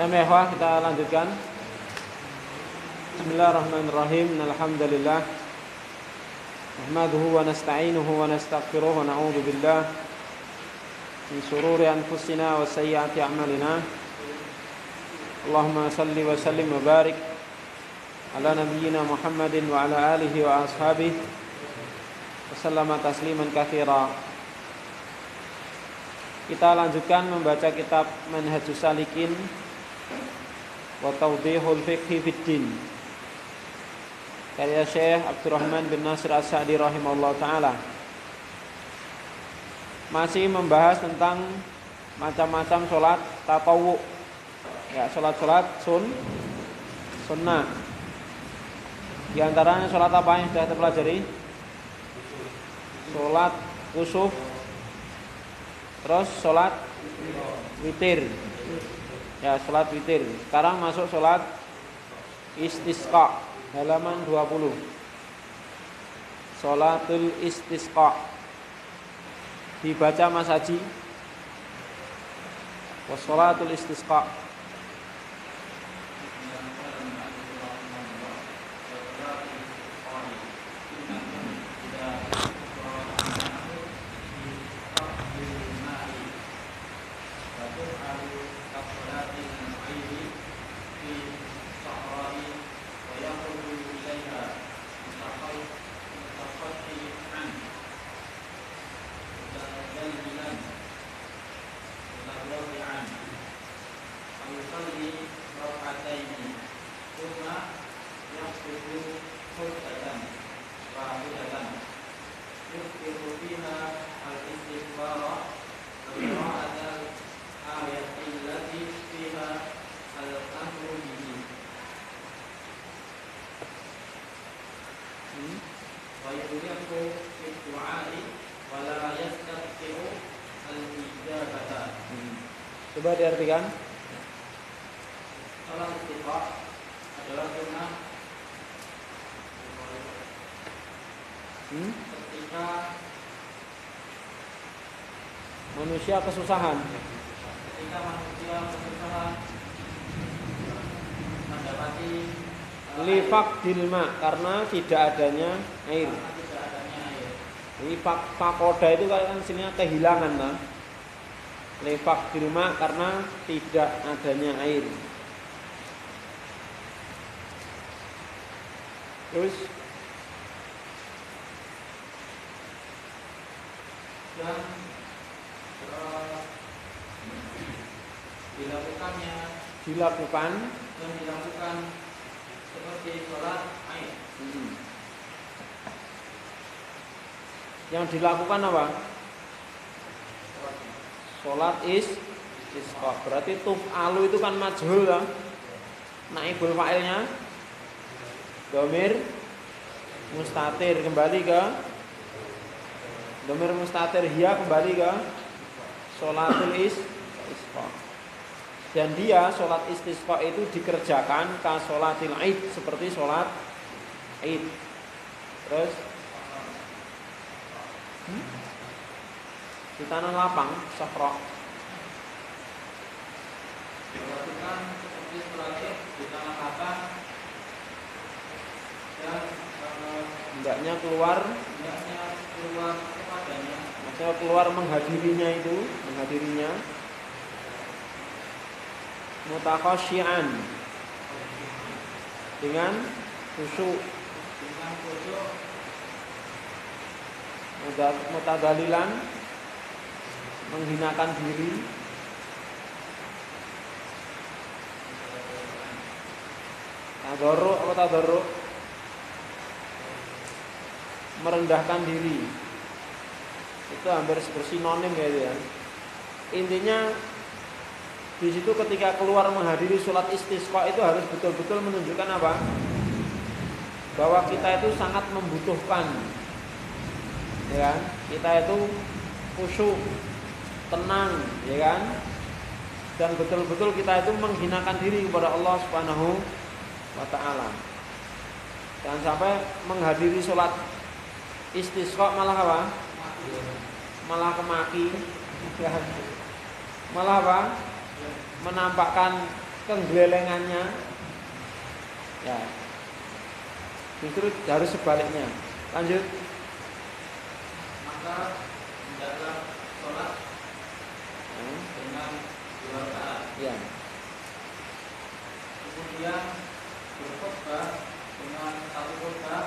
Nah, kita lanjutkan. Bismillahirrahmanirrahim. Alhamdulillah. Nahmaduhu wa nasta'inuhu wa nastaghfiruh wa na'udzu billah min shururi anfusina wa sayyiati a'malina. Allahumma shalli wa sallim wa barik ala nabiyyina Muhammadin wa ala alihi wa ashabihi wa sallama tasliman katsira. Kita lanjutkan membaca kitab Manhajus Salikin wa Tawdihul Fiqhi Fiddin karya Syekh Abdurrahman bin Nasir As-Sa'di rahimahullah ta'ala. Masih membahas tentang macam-macam sholat tatawwu, ya, sholat-sholat sunnah. Di antaranya sholat apa yang sudah kita pelajari? Sholat kusuf, terus sholat witir. Ya, sholat witir. Sekarang masuk sholat istisqa, halaman 20. Sholatul istisqa. Dibaca Mas Haji. Wassalatul istisqa. Coba diartikan. Sholat istisqa adalah sunnah ketika manusia kesusahan mendapati lifak dilma, karena tidak adanya air. Lifak fakoda itu kan sininya kehilangan, nah. Lifak dilma karena tidak adanya air. Terus dan dilakukan seperti sholat air. Yang dilakukan apa? Sholat istisqa. Berarti tuf'alu itu kan majhul kan? Naibul fa'ilnya dhamir mustatir, kembali ke dhamir mustatir, hiya kembali ke sholatul istisqa. Dan dia sholat istisqa itu dikerjakan ka sholatil id, seperti sholat id. Terus di tanah lapang, safra. Dilakukan seperti sholat id di tanah lapang dan hendaknya keluar kepadanya, maksudnya keluar menghadirinya, mutakhasyian, dengan khusyuk, mutadalilan, menghinakan diri, tadarruk, merendahkan diri. Itu hampir bersinonim gitu ya. Intinya di situ ketika keluar menghadiri sholat istisqa itu harus betul-betul menunjukkan apa? bahwa kita itu sangat membutuhkan, ya kan? Kita itu khusyuk, tenang, ya kan? Dan betul-betul kita itu menghinakan diri kepada Allah Subhanahu wa taala. Jangan sampai menghadiri sholat istisqa malah apa? Malah kemaki, ya. Malah apa? Menampakkan kenggelelengannya. Ya. Justru harus sebaliknya. Lanjut. Maka hendaklah sholat dengan 2 rakaat. Ya. Kemudian berkhutbah dengan 1 khutbah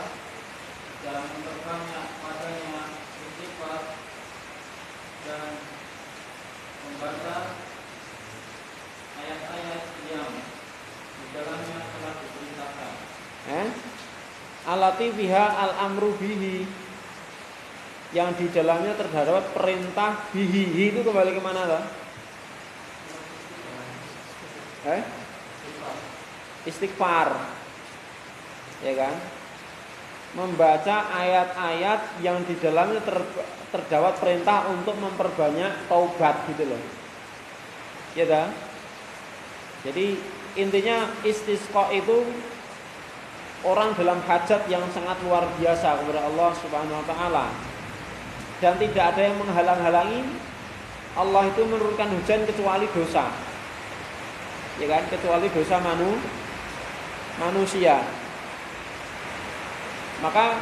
dan memperbanyak padanya istighfar dan membaca ayat-ayat yang di dalamnya telah diperintahkan. Alati biha al-amru bihi, yang di dalamnya terdapat perintah bihi. Itu kembali kemana toh? Istighfar, ya kan? Membaca ayat-ayat yang di dalamnya terdapat perintah untuk memperbanyak taubat gitu loh. Ya kan? Jadi intinya istisqa itu orang dalam hajat yang sangat luar biasa kepada Allah Subhanahu wa taala. Dan tidak ada yang menghalang-halangi Allah itu menurunkan hujan kecuali dosa. Ya kan? Kecuali dosa manusia. Maka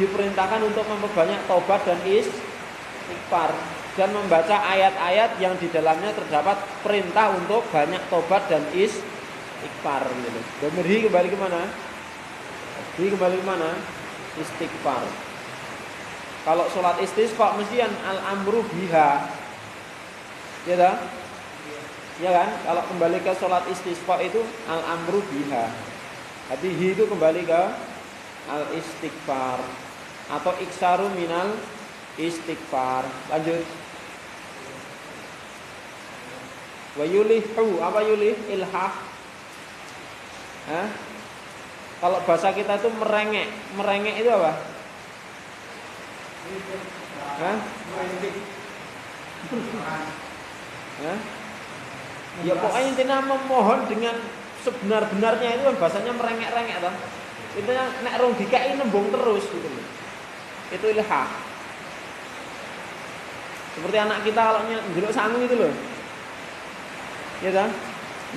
diperintahkan untuk memperbanyak taubat dan istighfar dan membaca ayat-ayat yang di dalamnya terdapat perintah untuk banyak taubat dan istighfar gitu. Dan kembali kemana? Kembali kemana? Istighfar. Kalau sholat istisqa mestian al-amru biha, ya dah? Ya kan? Kalau kembali ke sholat istisqa itu al-amru biha. Tapi hi itu kembali ke al-istighfar atau iksaru minal istighfar. Lanjut. Wa yulihu, apa yulih? Ilhah. Kalau bahasa kita itu merengek. Merengek itu apa? Ya pokoknya intinya memohon dengan sebenar-benarnya itu kan bahasanya merengek-rengek toh. Intinya nek rong dikai nembung terus gitu loh. Itu ilhah. Seperti anak kita kalau njeluk sangu itu loh. Ya kan?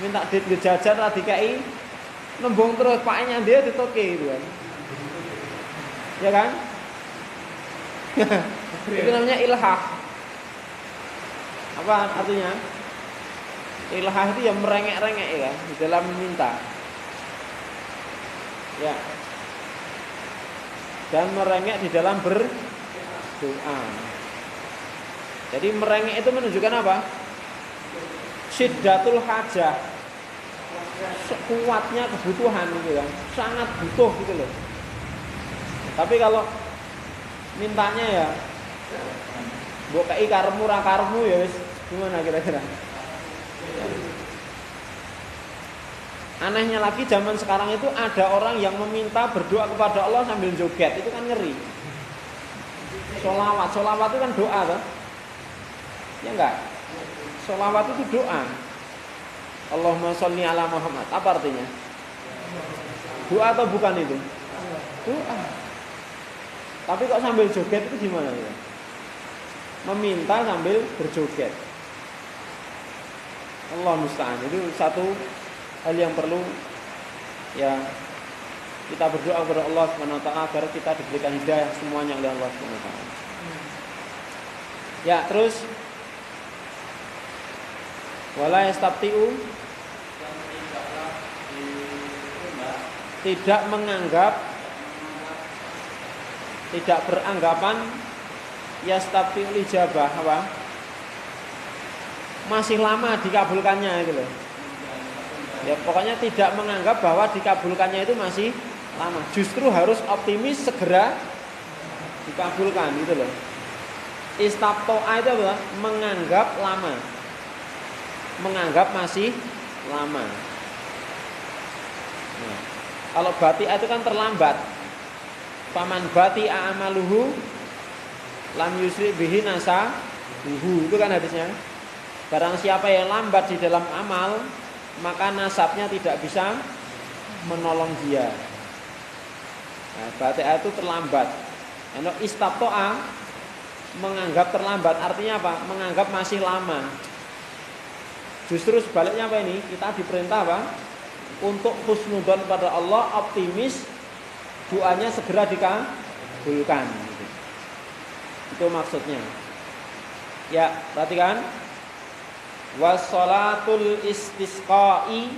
Minta duit jajan ra dikai nembung terus paknya dia ditoke gitu kan. Ya kan? Itu namanya ilhah. Apa artinya? Ilhah itu yang merengek-rengek ya kan, di dalam meminta. Ya. Dan merengek di dalam berdoa. Jadi merengek itu menunjukkan apa? Syiddatul hajah. Kuatnya kebutuhan gitu kan. Sangat butuh gitu loh. Tapi kalau mintanya ya mbok kei karepmu ra karepmu ya wis gimana kira-kira? Anehnya lagi zaman sekarang itu ada orang yang meminta berdoa kepada Allah sambil joget, itu kan ngeri. Sholawat itu kan doa toh? Ya enggak? Sholawat itu doa. Allahumma sholli ala Muhammad. Apa artinya? Doa atau bukan itu? Doa. Tapi kok sambil joget itu gimana ya? Meminta sambil berjoget. Allah musta'an. Itu satu hal yang perlu ya kita berdoa kepada Allah Subhanahu wa taala agar kita diberikan hidayah semuanya oleh Allah Subhanahu wa taala. Ya, terus wala yastabtiu, tidak menganggap, tidak beranggapan yastabtiu ijabah apa? Masih lama dikabulkannya gitu loh. Ya pokoknya tidak menganggap bahwa dikabulkannya itu masih lama. Justru harus optimis segera dikabulkan gitu loh. Istabto'a itu apa? Menganggap lama. Menganggap masih lama. Nah, Kalau bati'a itu kan terlambat. Faman bati'a amaluhu lam yusri bihi nasabuhu. Itu kan hadisnya. Barang siapa yang lambat di dalam amal, maka nasabnya tidak bisa menolong dia. Nah, bati'a itu terlambat. Kalau istabto'a menganggap terlambat artinya apa? Menganggap masih lama. Justru sebaliknya apa ini? Kita diperintah apa? Untuk husnudzon pada Allah, optimis, doanya segera dikabulkan. Itu maksudnya. Ya, perhatikan. Wassalatul istisqa'i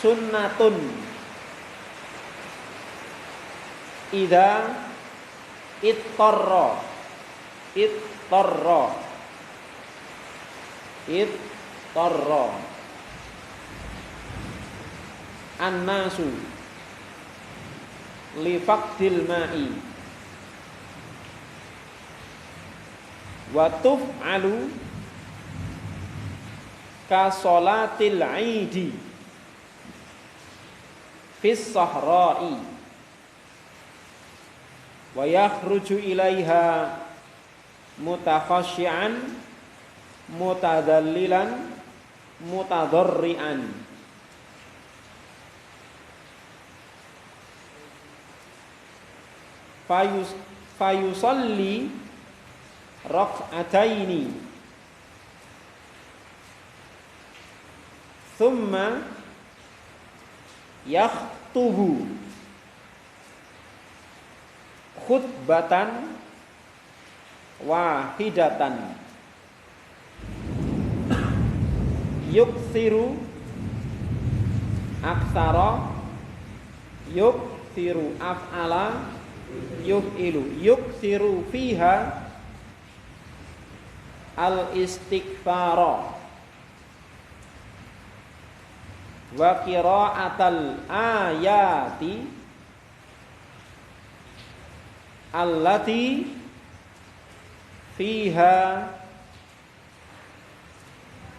sunnatun idza ittarra annasu li faqdil ma'i wa tuf'alu ka sholatil 'idi fis sahra'i wa yakhruju ilaiha mutakhashsyi'an mutadallilan mutadarrian. Fayusalli rak'ataini thumma yakhtubu khutbatan wahidatan yukthiru aktsara yukthiru af'ala yuf'ilu yukthiru fiha al-istighfara wa qira'atal ayati allati fiha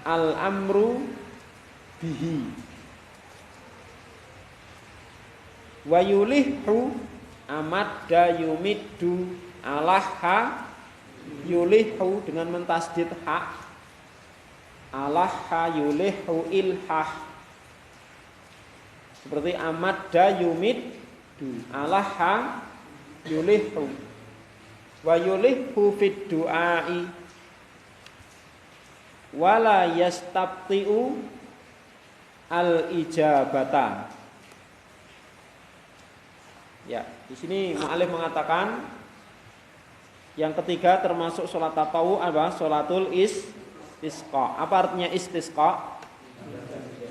al-amru bihi wa yulihhu amadda yumiddu alaha yulihhu dengan mentasdid ha alaha yulihhu ilhah seperti amadda yumiddu alaha yulihhu wa yulihhu fid du'ai wala yastabti'u al ijabata. Ya, di sini mu'alif mengatakan yang ketiga termasuk sholat tatawu apa? Sholatul istisqa. Apa artinya istisqa?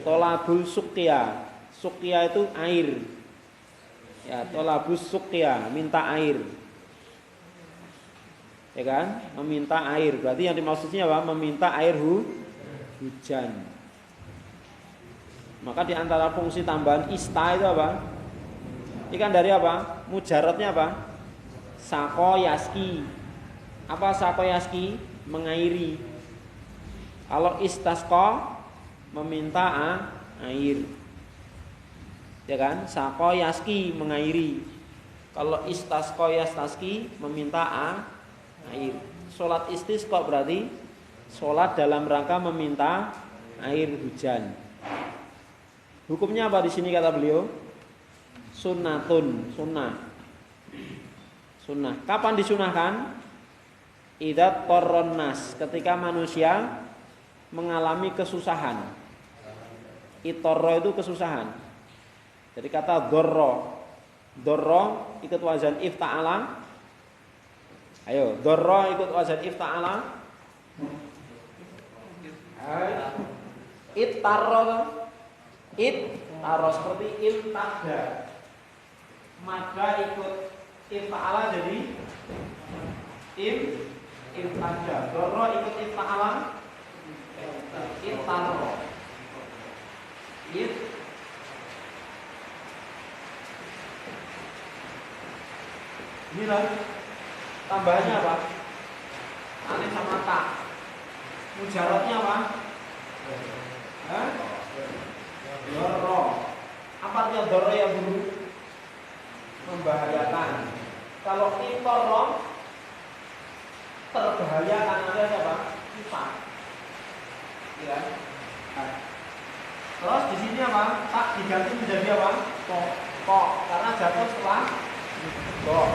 Tolabul suqya. Suqya itu air. Ya, tolabus suqya, minta air. Ya kan? Meminta air. Berarti yang dimaksudnya apa? Meminta air hujan. Maka di antara fungsi tambahan ista itu apa? Ikan dari apa? Mujarotnya apa? Sakoyaski. Apa sakoyaski? Mengairi. Kalau istasqa meminta air. Ya kan? Sakoyaski mengairi. Kalau istasqa yastaski meminta air. Salat istisqa berarti salat dalam rangka meminta air hujan. Hukumnya apa di sini kata beliau? Sunnatun, sunnah. Kapan disunahkan? Idza tarron nas, ketika manusia mengalami kesusahan. Itorro itu kesusahan. Jadi kata dorro ikut wazan ifta'ala. Ayo, dorro ikut wazan ifta'ala. Ittarro seperti iltada. Maka ikut ifta'ala jadi iltada. Dorro ikut ifta'ala ittarro. Inilah tambahannya apa? Alif sama ta. Mujarotnya apa? Dorro. Apa artinya doro ya guru? Membahayakan. Kalau itorong terbahaya karena ada siapa? Kita. Ya. Nah. Terus di sini apa? Tak diganti menjadi apa? Kok. Karena jatuh setelah kok.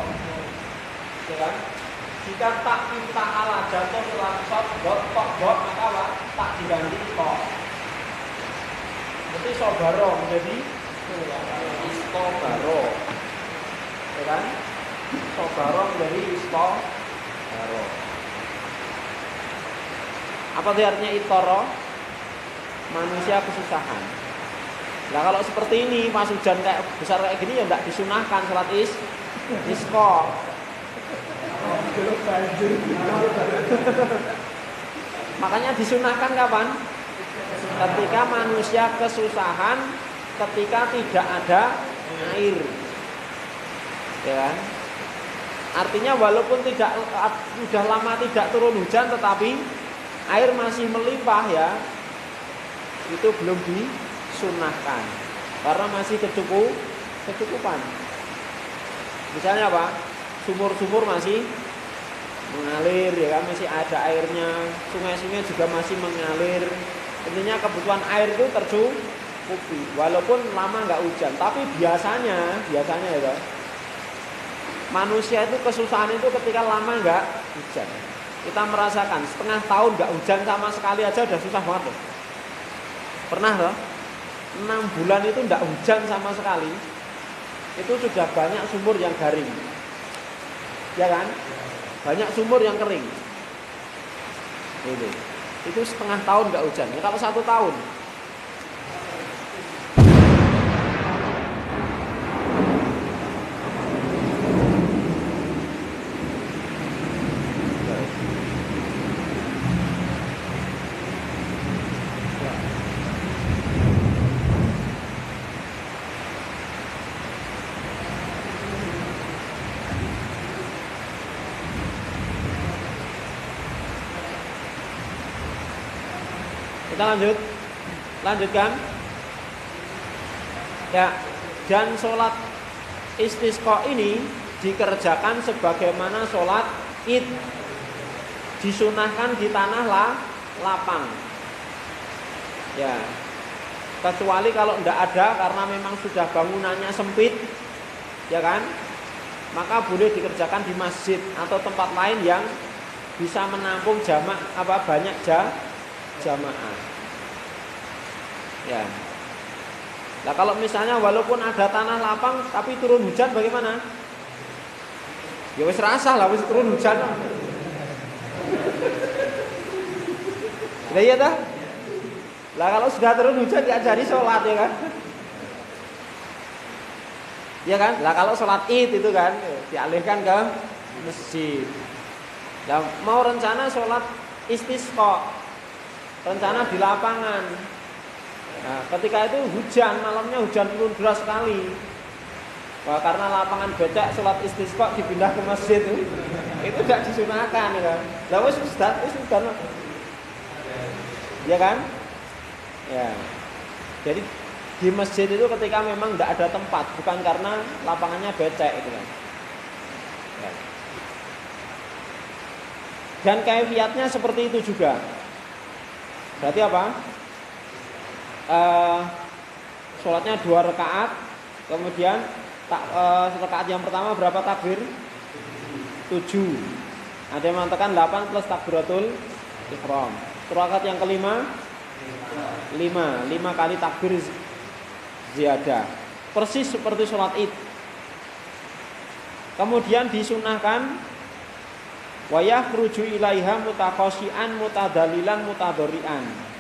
Ya kan? Jika tak kita ala jatuh setelah kok, maka apa? Tak diganti kok. Berarti sobaro menjadi istobaro. Ya kan? Sobaro menjadi istobaro. Apa artinya itoro? Manusia kesusahan. Nah kalau seperti ini pas hujan kayak besar kayak gini ya enggak disunahkan sholat isqa. Makanya disunahkan kapan? Ketika manusia kesusahan, ketika tidak ada air. Ya kan? Artinya walaupun sudah lama tidak turun hujan tetapi air masih melimpah ya. Itu belum disunahkan karena masih kecukupan. Misalnya apa? Sumur-sumur masih mengalir ya kan, masih ada airnya. Sungai-sungai juga masih mengalir. Intinya kebutuhan air itu tercukupi walaupun lama nggak hujan. Tapi biasanya ya manusia itu kesusahan itu ketika lama nggak hujan. Kita merasakan setengah tahun nggak hujan sama sekali aja udah susah banget loh. Pernah loh 6 bulan itu tidak hujan sama sekali. Itu sudah banyak sumur yang garing. Ya kan? Banyak sumur yang kering. Itu setengah tahun nggak hujan. Ya, kalau 1 tahun kita lanjutkan ya. Dan sholat istisqa ini dikerjakan sebagaimana sholat id, disunahkan di tanah lapang ya, kecuali kalau tidak ada karena memang sudah bangunannya sempit ya kan, maka boleh dikerjakan di masjid atau tempat lain yang bisa menampung banyak jamaah. Ya. Nah kalau misalnya walaupun ada tanah lapang tapi turun hujan bagaimana? Ya wis rasah lah wis turun hujan. Iya dah. Lah kalau sudah turun hujan diajari sholat ya kan? Ya kan? Lah kalau sholat id itu kan dialihkan ke masjid. Nah, mau rencana sholat istisqa, rencana di lapangan. Nah, ketika itu hujan, malamnya hujan turun deras sekali. Wah, karena lapangan becek sholat istisqa dipindah ke masjid itu tidak disunahkan ya kan. Lah wis sudah ya kan? Ya. Jadi di masjid itu ketika memang tidak ada tempat, bukan karena lapangannya becek itu kan. Ya. Dan kaifiatnya seperti itu juga. Berarti apa? Sholatnya 2 rakaat, kemudian rakaat yang pertama berapa takbir? 7. Ada yang mengatakan 8 plus takbiratul ihram. Rakaat yang kelima 5 kali takbir ziyadah. Persis seperti sholat id. Kemudian disunahkan wa yakhruju ilaiha mutakhasyian mutadalilan mutadorian.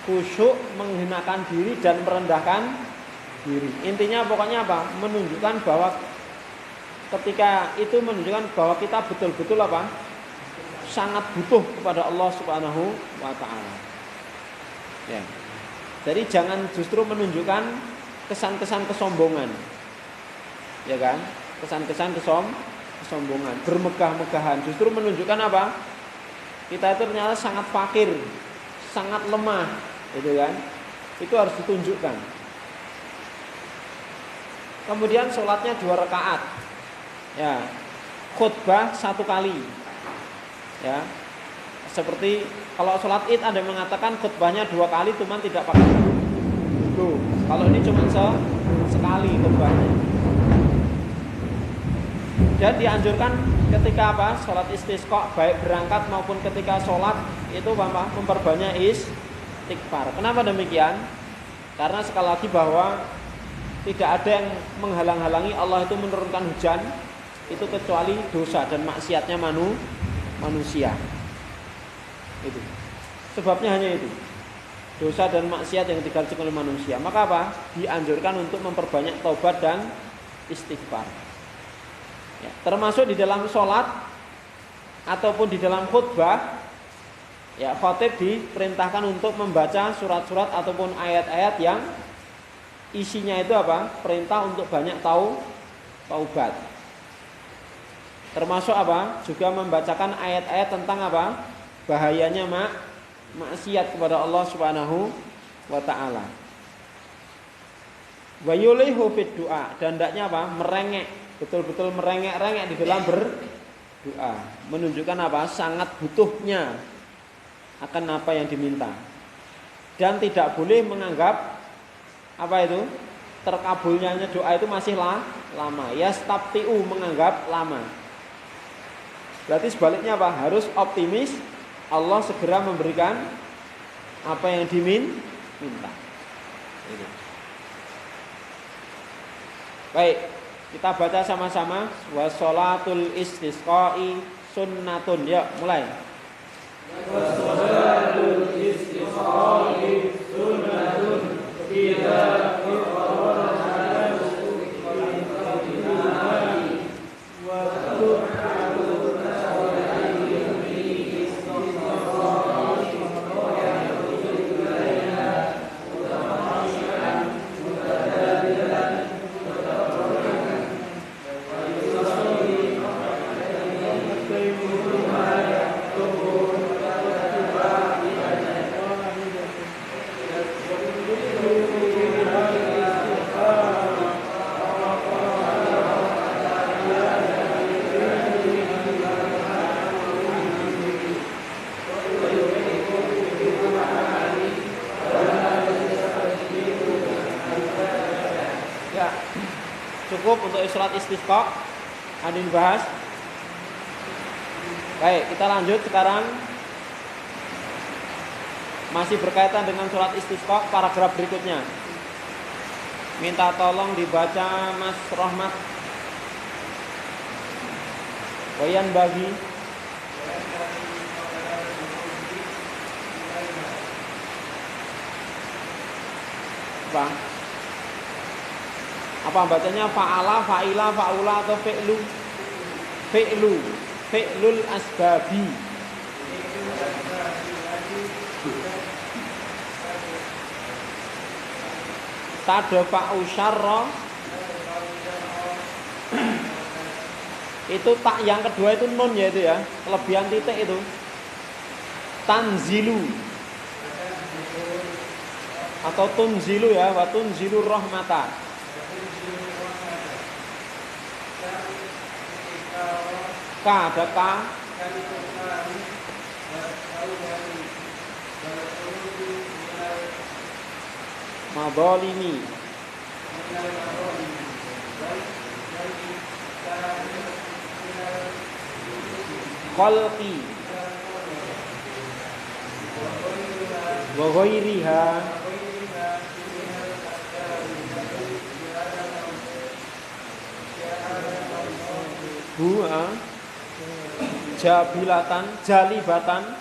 Khusyuk, menghinakan diri dan merendahkan diri. Intinya pokoknya apa? Menunjukkan bahwa ketika itu menunjukkan bahwa kita betul-betul apa? Sangat butuh kepada Allah Subhanahu wa taala. Ya. Jadi jangan justru menunjukkan kesan-kesan kesombongan. Ya kan? Kesan-kesan kesombongan, bermegah-megahan. Justru menunjukkan apa? Kita itu ternyata sangat fakir, sangat lemah. Itu kan, itu harus ditunjukkan. kemudian sholatnya 2 rakaat. Ya, khutbah 1 kali. Ya. Seperti kalau sholat Id ada yang mengatakan khutbahnya 2 kali cuman tidak pakai wudu. Kalau ini cuma sekali khutbahnya. Dan dianjurkan ketika apa? Sholat istisqa, baik berangkat maupun ketika sholat itu apa? Memperbanyak istighfar. Kenapa demikian? Karena sekali lagi bahwa tidak ada yang menghalang-halangi Allah itu menurunkan hujan itu kecuali dosa dan maksiatnya manusia. Itu. Sebabnya hanya itu. Dosa dan maksiat yang dikerjakan oleh manusia. Maka apa? Dianjurkan untuk memperbanyak taubat dan istighfar. Ya, termasuk di dalam sholat ataupun di dalam khutbah, ya khatib diperintahkan untuk membaca surat-surat ataupun ayat-ayat yang isinya itu apa? Perintah untuk banyak taubat. Termasuk apa? Juga membacakan ayat-ayat tentang apa? Bahayanya maksiat kepada Allah Subhanahu wa taala. Wa yulihu fid du'a, dan hendaknya apa? Merengek, betul-betul merengek-rengek di dalam berdoa, menunjukkan apa? Sangat butuhnya akan apa yang diminta. Dan tidak boleh menganggap apa itu? Terkabulnya doa itu masih lama. Yastabtiu, menganggap lama. Berarti sebaliknya apa? Harus optimis, Allah segera memberikan apa yang diminta. Baik, kita baca sama-sama. Wassalatul istisqa'i sunnatun. Ya, mulai. Wassalatul istisqa'i sunnatun idza cukup untuk sholat istisqa. Ada yang dibahas? Baik, kita lanjut sekarang. Masih berkaitan dengan sholat istisqa, paragraf berikutnya. Minta tolong dibaca Mas Rahmat. Wayan bagi apa? Apa bacanya? Fa'ala, fa'ila, fa'ula atau fi'lu? Fi'lu, fi'lul asbabi. Tadfa'u syarra. Itu tak yang kedua itu nun ya itu ya, kelebihan titik itu. Tanzilu atau tunzilu ya, wa tunzilu rahmata. Ka ada ka. Madhalimi. Khalqi wa ghairiha. Jabilatan, jalibatan,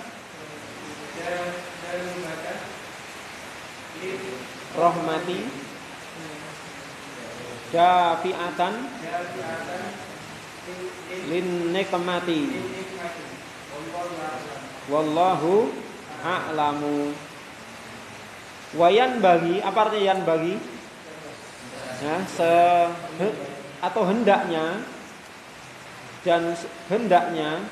rahmati, dafiatan, lin nikmati. Wallahu a'lamu. Wayan bagi, apa artinya yan bagi? Ya, atau hendaknya, dan hendaknya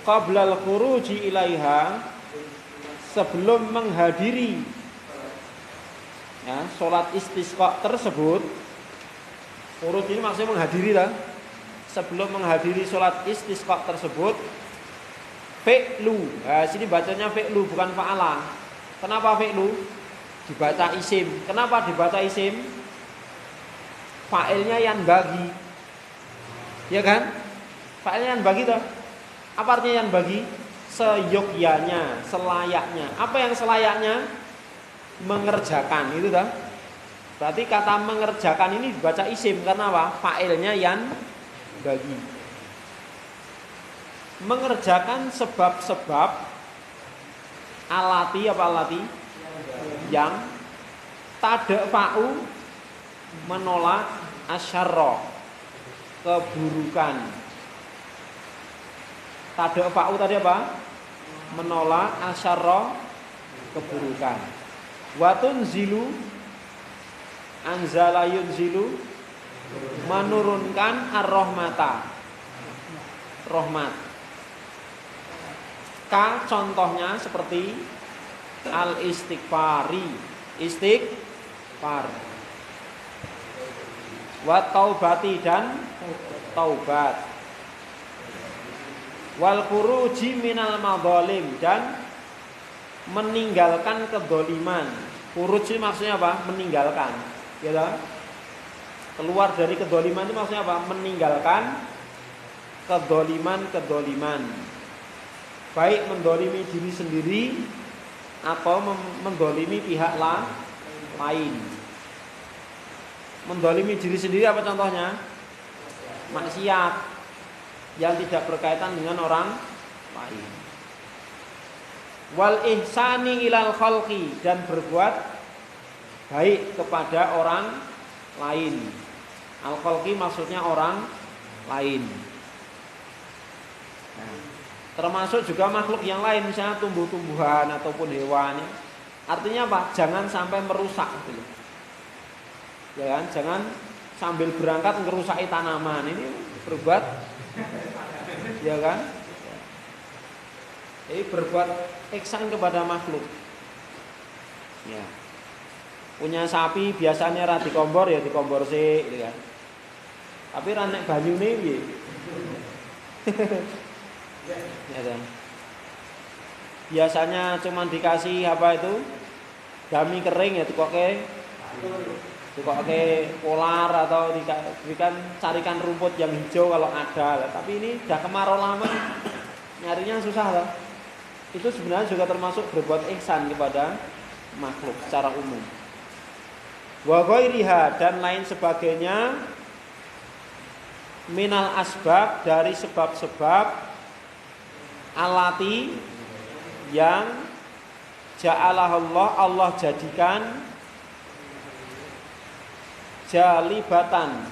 qablal khuruji ilaiha, sebelum menghadiri Ya, sholat istisqa tersebut, urut ini maksudnya menghadiri lah. Sebelum menghadiri sholat istisqa tersebut, fi'lu. Nah, sini bacanya fi'lu bukan fa'ala. Kenapa fi'lu? Dibaca isim. Kenapa dibaca isim? Fa'ilnya yang bagi. Ya kan? Fa'ilnya yang bagi toh. Apa artinya yang bagi? Seyogyanya, selayaknya. Apa yang selayaknya? Mengerjakan, itu dah. Berarti kata mengerjakan ini dibaca isim karena apa? Fa'ilnya yang bagi. Mengerjakan sebab-sebab alati apa alati? Yang tadfa'u menolak asyarra, keburukan. Tadfa'u tadi apa? Menolak asyarra, keburukan. Watun zilu anzala yunzilu menurunkan ar-rahmata, rahmat. Ka contohnya seperti al-istighfari, istighfar. Wa taubati dan taubat. Wal khuruji minal madzalim dan meninggalkan kedoliman. Khuruj itu maksudnya apa? Meninggalkan. Ya toh? Keluar dari kedoliman itu maksudnya apa? Meninggalkan kedoliman. Baik mendolimi diri sendiri atau mendolimi pihak lain. Mendolimi diri sendiri apa contohnya? Maksiat yang tidak berkaitan dengan orang lain. Wal ihsani ilal khalqi dan berbuat baik kepada orang lain. Al khalqi maksudnya orang lain. Nah, termasuk juga makhluk yang lain, misalnya tumbuh-tumbuhan ataupun hewan. Artinya apa? Jangan sampai merusak gitu. Ya kan? Jangan sambil berangkat ngerusaki tanaman. Ini berbuat ya kan? Jadi berbuat ihsan kepada makhluk. Ya. Punya sapi biasanya ra dikombor ya dikombor sik gitu kan. Tapi ra nek banyune piye? Ya kan. Biasanya cuma dikasih apa itu? Dami kering ya dikoke polar atau carikan rumput yang hijau kalau ada. Tapi ini udah kemarau lama nyarinya susah loh. Itu sebenarnya juga termasuk berbuat ihsan kepada makhluk secara umum. Wa ghairiha dan lain sebagainya minal asbab dari sebab-sebab alati yang ja'alahullah Allah jadikan jalibatan.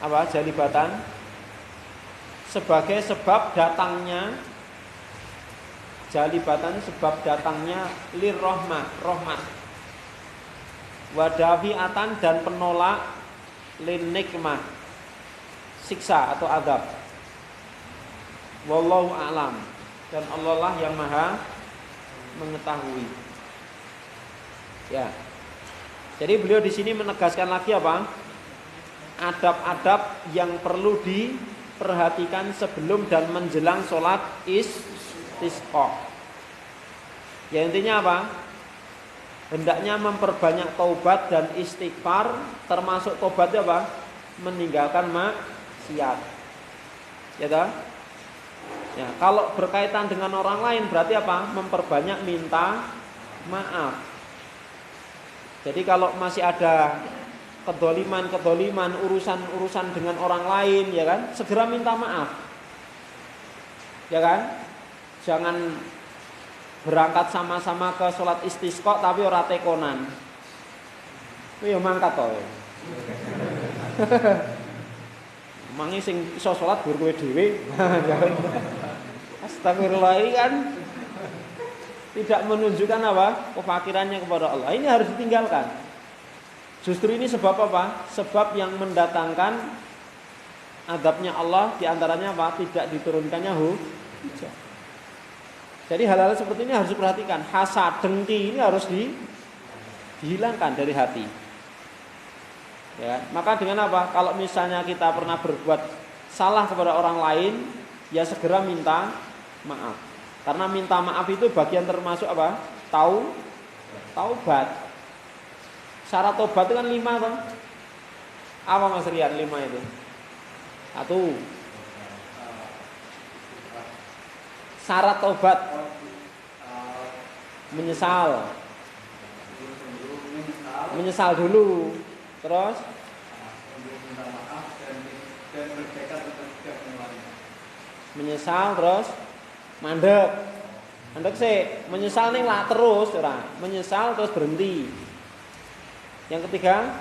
Apa jalibatan? Sebagai sebab datangnya jalibatan, sebab datangnya lirrahmah, rahmat. Wadafi'atan dan penolak linikmah, siksa atau azab. Wallahu a'lam. Dan Allah lah yang maha mengetahui. Ya. Jadi beliau di sini menegaskan lagi apa? Adab-adab yang perlu diperhatikan sebelum dan menjelang sholat istisqa. Ya intinya apa? Hendaknya memperbanyak taubat dan istighfar, termasuk taubat itu apa? Meninggalkan maksiat. Ya toh? Ya, kalau berkaitan dengan orang lain berarti apa? Memperbanyak minta maaf. Jadi kalau masih ada kedoliman, urusan dengan orang lain, ya kan, segera minta maaf, ya kan, jangan berangkat sama-sama ke sholat istisqa tapi ora tekonan, itu ya mangkat toh. Mangi sing iso sholat gur kowe dhewe, astagfirullah, ini kan tidak menunjukkan apa? Kefakirannya kepada Allah. Ini harus ditinggalkan. Justru ini sebab apa? Sebab yang mendatangkan azabnya Allah, diantaranya apa? Tidak diturunkannya hujan. Jadi hal-hal seperti ini harus diperhatikan. Hasad, dengki ini harus dihilangkan dari hati. Ya, maka dengan apa? Kalau misalnya kita pernah berbuat salah kepada orang lain, ya segera minta maaf. Karena minta maaf itu bagian termasuk apa? Taubat. Syarat taubat itu kan 5 toh. Apa Mas Rian 5 itu? 1. Syarat taubat menyesal dulu, terus menyesal, terus mandek sih, menyesal nih lah terus ora, menyesal terus berhenti. Yang ketiga,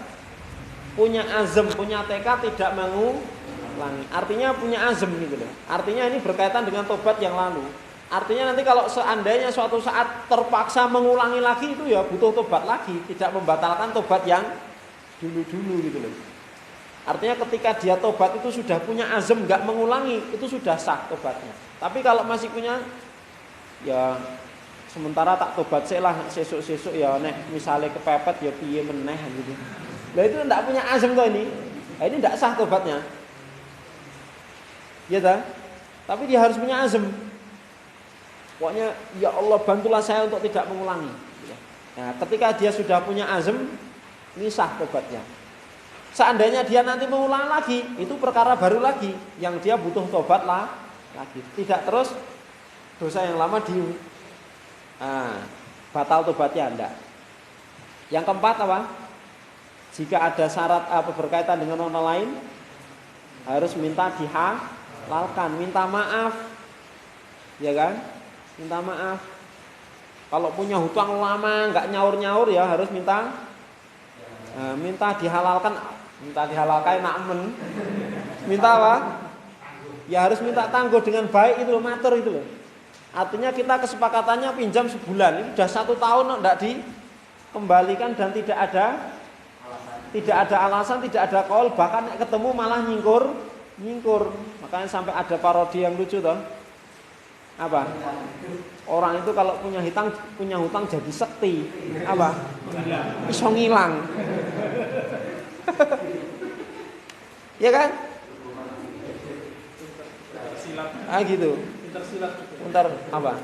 punya azam, punya tekad tidak mengulangi. Artinya punya azam gitu loh. Artinya ini berkaitan dengan tobat yang lalu. Artinya nanti kalau seandainya suatu saat terpaksa mengulangi lagi, itu ya butuh tobat lagi, tidak membatalkan tobat yang dulu-dulu gitu loh. Artinya ketika dia tobat itu sudah punya azam nggak mengulangi, itu sudah sah tobatnya. Tapi kalau masih punya, ya sementara tak tobat saya lah, sesuk-sesuk ya nek misalnya kepepet ya piye meneh gitu. Nah itu ndak punya azam toh ini. Nah, ini ndak sah tobatnya. Ya ta? Tapi dia harus punya azam. Pokoknya ya Allah bantulah saya untuk tidak mengulangi. Nah, ketika dia sudah punya azam, ini sah tobatnya. Seandainya dia nanti mengulang lagi, itu perkara baru lagi yang dia butuh tobat lagi. Tidak terus dosa yang lama batal tobatnya enggak. Yang keempat apa? Jika ada syarat apa berkaitan dengan orang lain, harus minta dihalalkan, minta maaf. Ya kan? Minta maaf. Kalau punya hutang lama nggak nyaur-nyaur ya harus minta dihalalkan. Minta dihalalkan nakmen. Minta apa? Ya harus minta tangguh dengan baik itu loh, matur itu loh. Artinya kita kesepakatannya pinjam sebulan, ini sudah 1 tahun enggak dikembalikan dan tidak ada alasan, tidak ada kaul, bahkan ketemu malah nyingkur. Makanya sampai ada parodi yang lucu toh. Apa? Orang itu kalau punya hutang jadi sekti. Apa? Iso ngilang. Ya kan? Gitu. Bentar apa?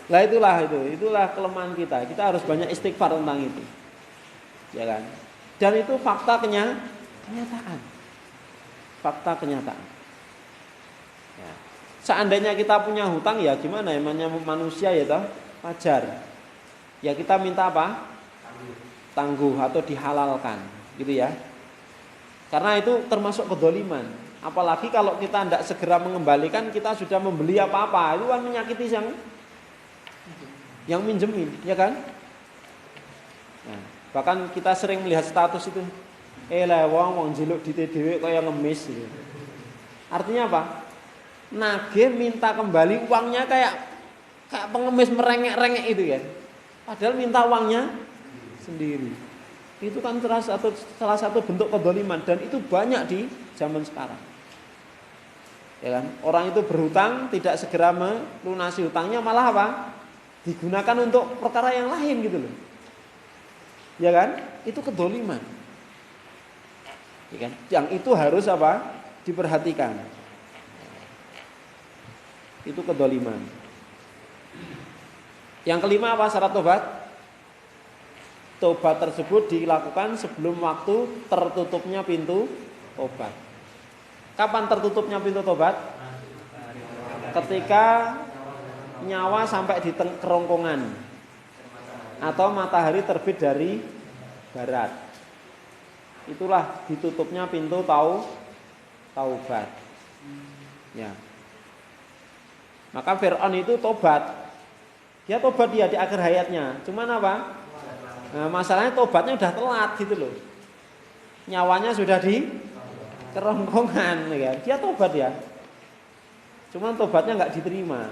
Lah itulah kelemahan kita. Kita harus banyak istighfar tentang itu. Ya kan? Dan itu fakta kenyataan. Fakta kenyataan. Ya. Seandainya kita punya hutang ya gimana namanya manusia ya toh, wajar. Ya kita minta apa? Tangguh atau dihalalkan, gitu ya. Karena itu termasuk kedzaliman. Apalagi kalau kita tidak segera mengembalikan, kita sudah membeli apa-apa, itu kan menyakiti yang minjemin, ya kan? Nah, bahkan kita sering melihat status itu, wong jiluk di dhewe kaya ngemis gitu. Artinya apa? Nagih minta kembali uangnya kayak pengemis merengek-rengek itu kan. Padahal minta uangnya sendiri. Itu kan salah satu bentuk kedzaliman dan itu banyak di zaman sekarang. Ya kan? Orang itu berhutang tidak segera melunasi hutangnya, malah apa? Digunakan untuk perkara yang lain gitu loh. Ya kan? Itu kedzaliman. Ya kan? Yang itu harus apa? Diperhatikan. Itu kedzaliman. Yang kelima apa syarat tobat? Tobat tersebut dilakukan sebelum waktu tertutupnya pintu tobat. Kapan tertutupnya pintu tobat? Ketika nyawa sampai di kerongkongan atau matahari terbit dari barat. Itulah ditutupnya pintu taubat. Ya. Maka Fir'aun itu tobat. Dia tobat di akhir hayatnya. Cuman apa? Nah, masalahnya tobatnya udah telat gitu loh. Nyawanya sudah di kerongkongan ya. Dia tobat ya. Cuman tobatnya nggak diterima.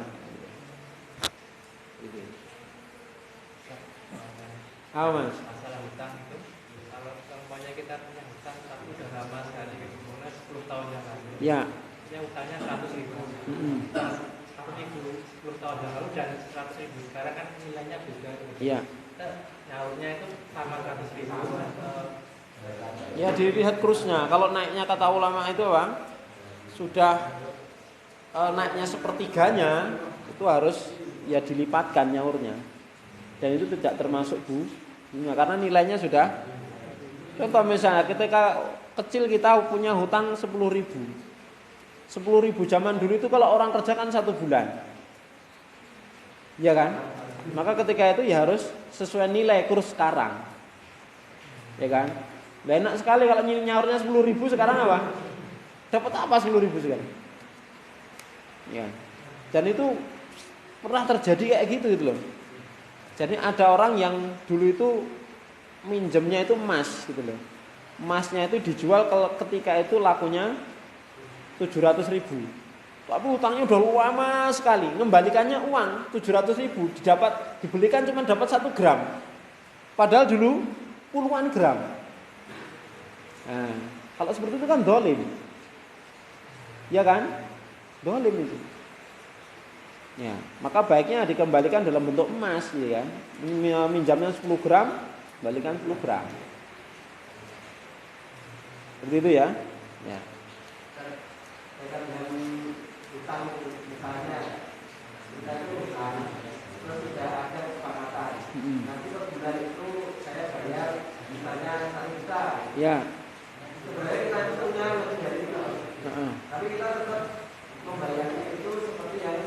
Apa Mas? Masalah hutang itu, kalau umpamanya kita punya hutang tapi udah lama sekali, kemudian 10 tahun yang lalu. Ya. Punya hutangnya 100.000. 10 tahun yang lalu dan 100.000 sekarang kan nilainya beda. Iya. kita nyaurnya itu sama 100.000 atau Ya dilihat kursnya. Kalau naiknya kata ulama itu Bang, sudah naiknya sepertiganya itu harus ya dilipatkan nyaurnya. Dan itu tidak termasuk bunga karena nilainya sudah. Contoh misalnya ketika kecil kita punya hutang 10.000. 10.000 zaman dulu itu kalau orang kerjakan 1 bulan. Ya kan? Maka ketika itu ya harus sesuai nilai kurs sekarang. Ya kan? Nah, enak sekali kalau nyaurnya 10.000 sekarang apa? Dapat apa 10.000 sekarang? Ya. Dan itu pernah terjadi kayak gitu loh. Jadi ada orang yang dulu itu minjemnya itu emas gitu loh. Emasnya itu dijual ketika itu lakunya 700.000. Tapi hutangnya udah lama sekali. Ngembalikannya uang 700.000 dibelikan cuma dapat 1 gram. Padahal dulu puluhan gram. Nah, kalau seperti itu kan dolim. Ya kan? Dolim itu. Ya, maka baiknya dikembalikan dalam bentuk emas ya kan. Minjamnya 10 gram, balikan 10 gram. Seperti itu ya. Ya. Dengan utang misalnya kita itu utang terus sudah ada kesepakatan. Nanti per bulan itu saya bayar misalnya 1 juta. Ya. Sebenarnya kita punya lebih dari itu. Tapi kita tetap membayarnya itu seperti yang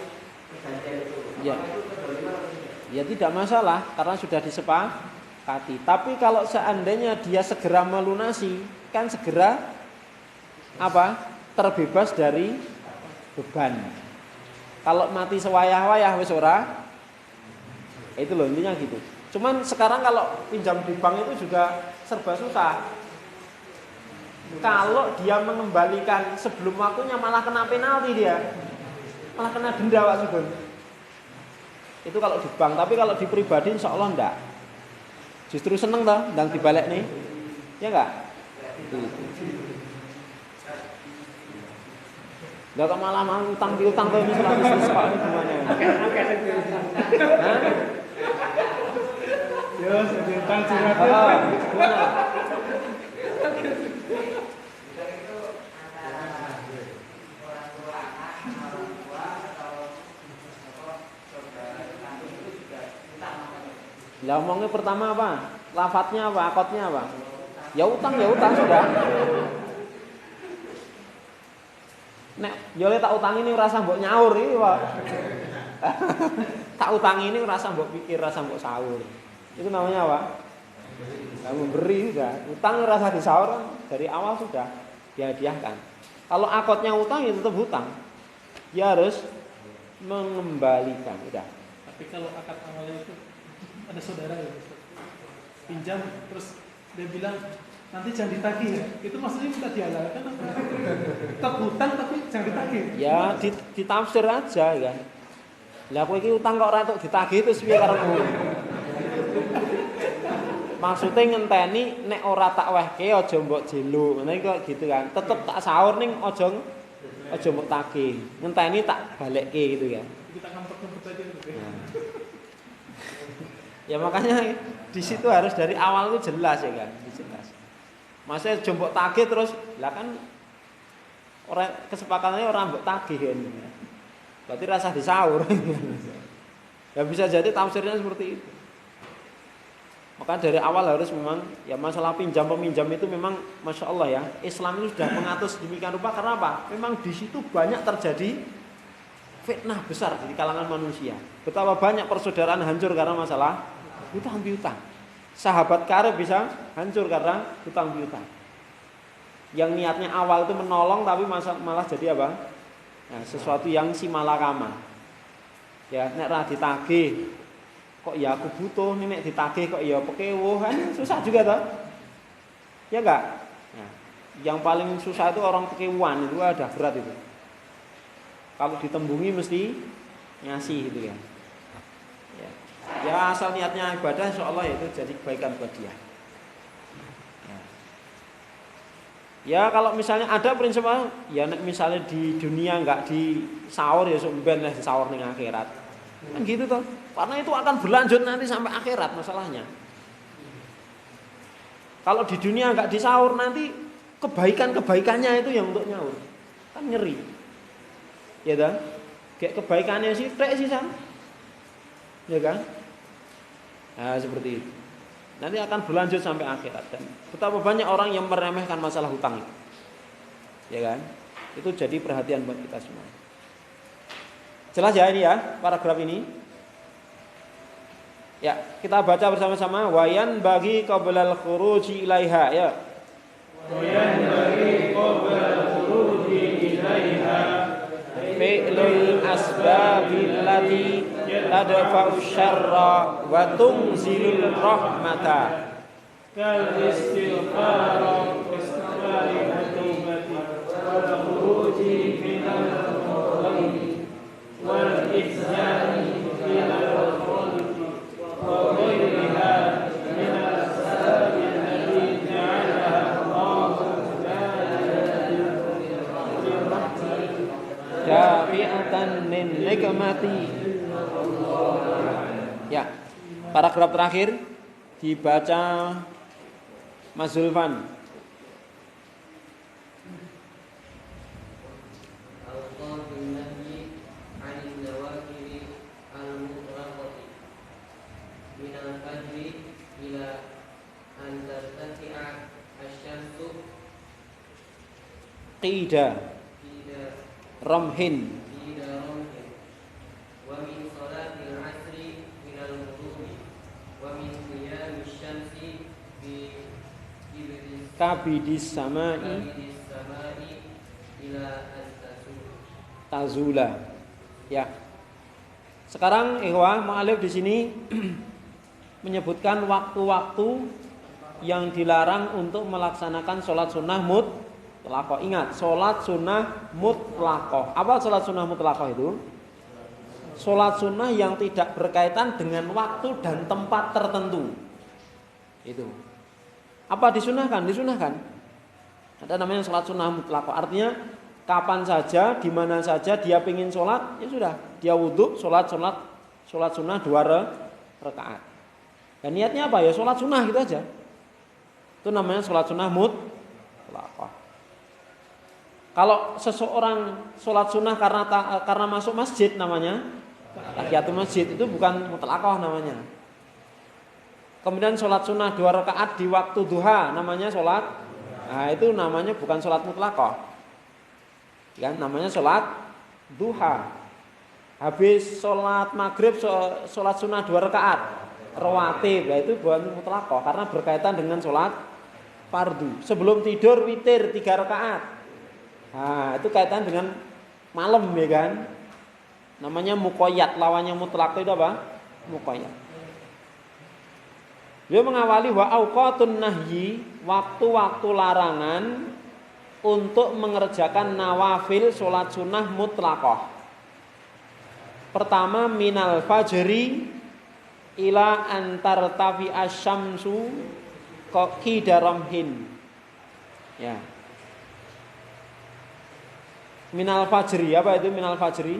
perjanjian itu. Ya. Apakah itu kezaliman atau tidak? Ya tidak masalah karena sudah disepakati. Tapi kalau seandainya dia segera melunasi, kan segera apa? Terbebas dari beban. Kalau mati sewayah-wayah wis ora. Itu loh intinya gitu. Cuman sekarang kalau pinjam di bank itu juga serba susah. Kalau dia mengembalikan sebelum waktunya malah kena penalti dia. Malah kena denda Pak Sugeng. Itu kalau di bank, tapi kalau di pribadi insya Allah enggak. Justru seneng toh, ndang dibalik nih. Ya enggak? Itu. Enggak kok malah mau utang piutang tuh ini selalu Pak ini gimana? Hah? Yo, utang surat. Gimana? Lah omongnya pertama apa? Lafadznya apa? Akotnya apa? Ya utang sudah. Nek yo tak utang ini rasa mbok nyaur iki, Pak. Tak utang ini rasa mbok pikir, rasa mbok sahur. Itu namanya apa? Nah, memberi sudah. Utang rasa disaur dari awal sudah dihadiahkan. Kalau akotnya utang ya tetap hutang. Dia harus mengembalikan, udah. Tapi kalau akad awalnya itu ada saudara ya, pinjam terus dia bilang nanti jangan ditagih ya, itu maksudnya minta dihalalkan apa? Tetap hutang tapi jangan ditagih. Ya ditafsir aja kan. Lah kowe iki utang kok ora entuk ditagih terus piye karepmu? Maksudnya ngenteni nek ora tak wehke aja mbok jelo. Ngene kok gitu kan. Tetep tak sahur ning aja mbok tagih. Ngenteni tak balekke gitu kan. Kita ngempet-ngempet aja gitu. Ya makanya di situ harus dari awal itu jelas ya kan, jelas. Masa jombok tagih terus, lah kan orang kesepakatannya orang mbok tagih kan. Berarti rasa disaur. Ya bisa jadi tafsirnya seperti itu. Maka dari awal harus memang ya masalah pinjam peminjam itu memang masya Allah ya Islam itu sudah mengatur sedemikian rupa karena apa? Memang di situ banyak terjadi fitnah besar di kalangan manusia. Betapa banyak persaudaraan hancur karena masalah hutang piutang. Sahabat karib bisa hancur karena hutang piutang. Yang niatnya awal itu menolong tapi malah jadi apa? Nah, sesuatu yang simalakama. Ya, nek ra ditagih kok ya aku butuh, nek ditagih kok ya pekewo kan susah juga toh. Ya enggak? Nah, yang paling susah itu orang pekewuan itu ada berat itu. Kalau ditembungi mesti ngasih gitu ya. Ya asal niatnya ibadah insya Allah itu jadi kebaikan buat dia. Ya kalau misalnya ada prinsip ya misalnya di dunia enggak disaur ya sok ben disaur ning akhirat. Kan gitu toh. Karena itu akan berlanjut nanti sampai akhirat masalahnya. Kalau di dunia nggak disaur nanti kebaikannya itu yang untuk nyaur. Kan ngeri. Ya kan? Kayak kebaikannya sih trek sih Sam. Ya kan? Nah, seperti itu. Nanti akan berlanjut sampai akhirat dan betapa banyak orang yang meremehkan masalah hutang itu. Ya kan? Itu jadi perhatian buat kita semua. Jelas ya ini ya, paragraf ini. Ya, kita baca bersama-sama wayan bagi qablal khuruji ilaiha ya. Wayan bagi qablal khuruji ilaiha fi'lul asbabil lati tadfa'u syarra wa tunzilul rahmata kal istighfar istighfari atubati wal khuruji minal khawfi wal ihsani ilal khaliqi wa ghayriha minal asbabi allati ja'alaha Allahu dafi'atan min nikmati. Ya, paragraf terakhir dibaca Mas Zulfan. Qida Ramhin wa min salatil asri minal wudu'i wa min qiyamil syamsi bi kabidis samai ila tazula. Ya. Sekarang ikhwah mu'alif di sini menyebutkan waktu-waktu yang dilarang untuk melaksanakan sholat sunnah mutlaqah. Ingat, sholat sunnah mutlaqah. Apa sholat sunnah mutlaqah itu? Sholat sunnah yang tidak berkaitan dengan waktu dan tempat tertentu. Itu. Apa disunahkan? Disunahkan. Ada namanya sholat sunnah mutlaqah. Artinya kapan saja, di mana saja dia pengen sholat, ya sudah. Dia wudhu, sholat sunnah 2 rakaat. Dan niatnya apa ya? Sholat sunnah gitu aja. Itu namanya sholat sunnah mutlaqah. Kalau seseorang sholat sunnah karena masuk masjid namanya tahiyatul masjid, itu bukan mutlaqah namanya. Kemudian sholat sunnah 2 rakaat di waktu duha namanya sholat, nah itu namanya bukan sholat mutlaqah, ya namanya sholat duha. Habis sholat maghrib sholat sunnah 2 rakaat rawatib, ya itu bukan mutlaqah karena berkaitan dengan sholat fardu. Sebelum tidur witir 3 rakaat. Nah, itu kaitan dengan malam ya kan. Namanya muqayyad, lawannya mutlaq itu apa? Muqayyad. Dia mengawali wa auqatun nahyi, waktu-waktu larangan untuk mengerjakan nawafil salat sunnah mutlaqah. Pertama minal fajri ila antar tafi asyamsu qidaramhin. Ya. Minal fajri, apa itu minal fajri?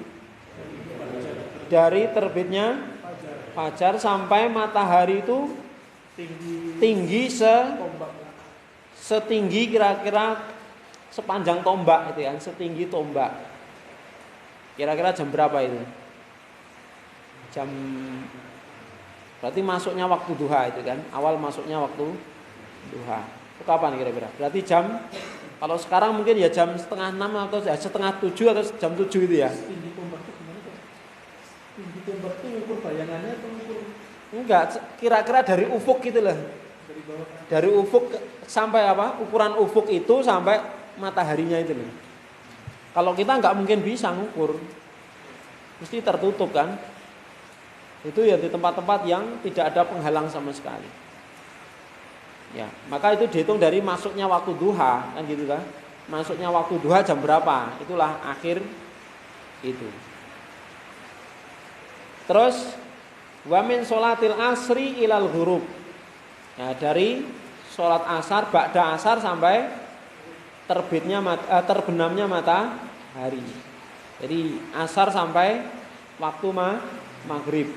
Dari terbitnya fajar sampai matahari itu tinggi setinggi kira-kira sepanjang tombak itu ya, setinggi tombak. Kira-kira jam berapa itu? Jam berarti masuknya waktu duha itu kan, awal masuknya waktu duha. Itu kapan kira-kira? Berarti jam, kalau sekarang mungkin ya jam 5:30 atau ya 6:30 atau jam 7 itu ya. Tinggi tombak itu gimana tuh? Tinggi tombak itu ukur bayangannya atau ukur? Enggak, kira-kira dari ufuk gitu loh. Dari bawah. Dari ufuk sampai apa? Ukuran ufuk itu sampai mataharinya itu loh. Kalau kita nggak mungkin bisa ngukur, mesti tertutup kan. Itu ya di tempat-tempat yang tidak ada penghalang sama sekali. Ya, maka itu dihitung dari masuknya waktu duha, kan gitu kan? Masuknya waktu duha jam berapa? Itulah akhir itu. Terus wa min sholatil asri ilal ghurub. Nah, dari sholat asar, ba'da asar sampai terbenamnya matahari. Jadi asar sampai waktu maghrib.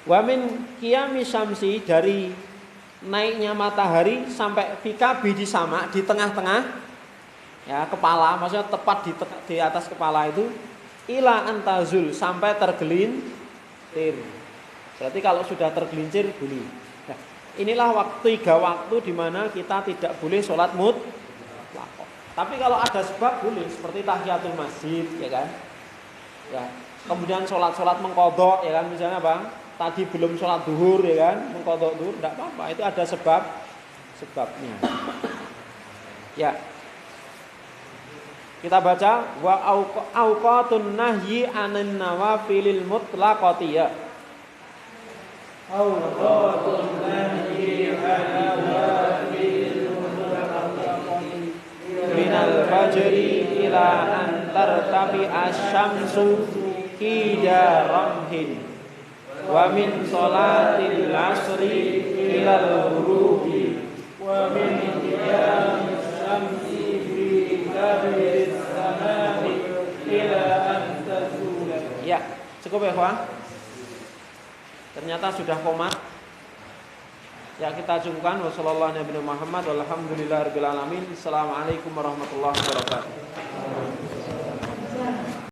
Wa min qiyami syamsi, dari naiknya matahari sampai fikabi di sama, di tengah-tengah ya kepala, maksudnya tepat di atas kepala itu, ila antazul, sampai tergelintir. Berarti kalau sudah tergelincir boleh. Nah, inilah tiga waktu di mana kita tidak boleh sholat mutlaq. Tapi kalau ada sebab boleh, seperti tahiyatul masjid, ya kan? Ya. Kemudian sholat mengqadha, ya kan? Misalnya Bang, tadi belum sholat duhur, ya kan? Mengqadha duhur, tidak apa-apa. Itu ada sebabnya. Ya. Kita baca wa auqatun nahyi anin nawafilil mutlaqati ya. Auqatun nahyi anin nawafilil mutlaqati minal fajri ila an tartafi asy-syamsu qida ramhin wa min sholatil asri ilal ghurubi wa min qiyam syamsi bi kabir samai ila an tazula. Ya, cukup ya, kawan. Ternyata sudah komat. Ya, kita cukupkan. Wassallallahu alaihi wasallam. Alhamdulillahirabbil alamin. Assalamualaikum warahmatullahi wabarakatuh.